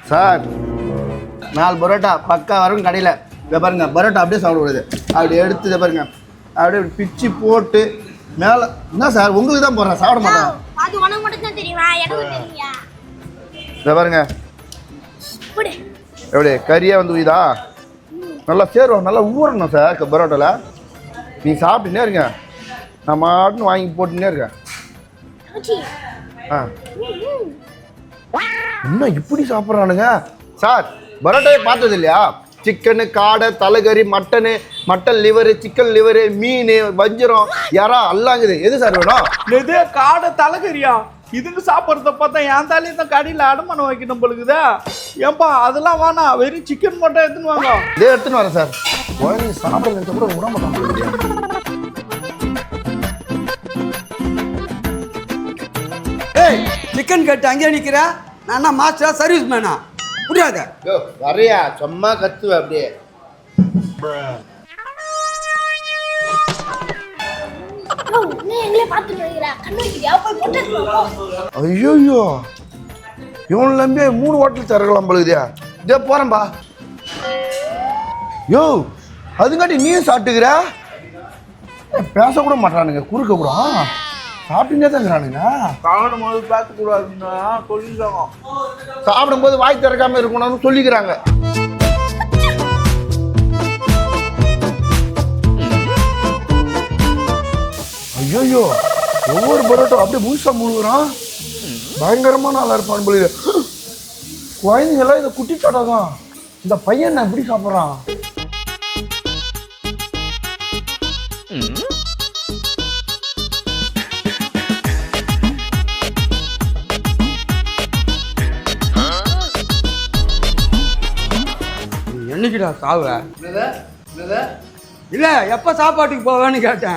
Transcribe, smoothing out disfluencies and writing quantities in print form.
Sir 4 parotta பக்கா வரும் கடையில். இதை பாருங்க, பரோட்டா அப்படியே சாப்பிடக்கூடாது. அப்படி எடுத்து இதை பாருங்க, அப்படியே பிச்சு போட்டு மேலே. என்ன சார் உங்களுக்கு தான் போடுறேன், சாப்பிட மாட்டேன். அது உனக்கு மட்டும் தான் தெரியுமா? எனக்கு தெரியா? இதை பாருங்க எப்படி கறியாக வந்து இதா நல்லா சேருவோம், நல்லா ஊறணும் சார் பரோட்டாவில். நீ சாப்பிட்டுனே இருங்க, நான் மாட்டுன்னு வாங்கி போட்டுன்னே இருக்கேன். ஆ இன்னும் இப்படி சாப்பிட்றானுங்க சார். பரோட்டாவே பார்த்தது இல்லையா? சிக்கனு, காடை, தலைக்கறி, மட்டன் லிவரு, சிக்கன் லிவரு, மீன், வஞ்சிரம், யாரா அல்லாங்குது. எது சார் வேணும்? எது காடை தலைக்கறியா? இதுக்கு சாப்பிட்றத பார்த்தா என் தாலியை தான் கடையில் அடமானம் வைக்கணும் பொழுதுதா. ஏன்பா அதெல்லாம் வேணாம், வெறும் சிக்கன் மட்டும் எடுத்துன்னு வாங்க. இதே எடுத்துன்னு வரேன் சார். குழந்தைங்க சாப்பிட்றத கூட விட மாட்டாங்க. ஏய், சிக்கன் கட்டு அங்கே நிற்கிற? நான் என்ன மாஸ்டர் சர்வீஸ் மேனா? புரியாத வரையா சும்மா கத்துவேன் அப்படியே. ஐயோ இவன் நம்பி 3 ஹோட்டல் திறக்கலாம் பழுகுதியா. இதே போறேன்பா. யோ அதுங்காட்டி நீயும் சாப்பிட்டுக்கிற. பேசக்கூட மாட்டானுங்க, குறுக்க கூட சாப்பிட்டுட்டே தான் இருக்கிறானுங்க. சாப்பிடும் போது பேசக்கூடாதுன்னா சொல்லிடுறாங்க. சாப்பிடும்போது வாய் திறக்காம இருக்கணும்னு சொல்லிக்கிறாங்க. ஐயோ ஒவ்வொரு பரோட்டா அப்படியே முழுசா முழுகுறான். பயங்கரமான ஆளா இருப்பான் போல. குழந்தைங்கெல்லாம் இந்த குட்டி சாட்டா தான். இந்த பையன் எப்படி சாப்பிட்றான்? என்னைக்குடா சாவ? இல்லை எப்போ சாப்பாட்டுக்கு போவேன்னு கேட்டேன்.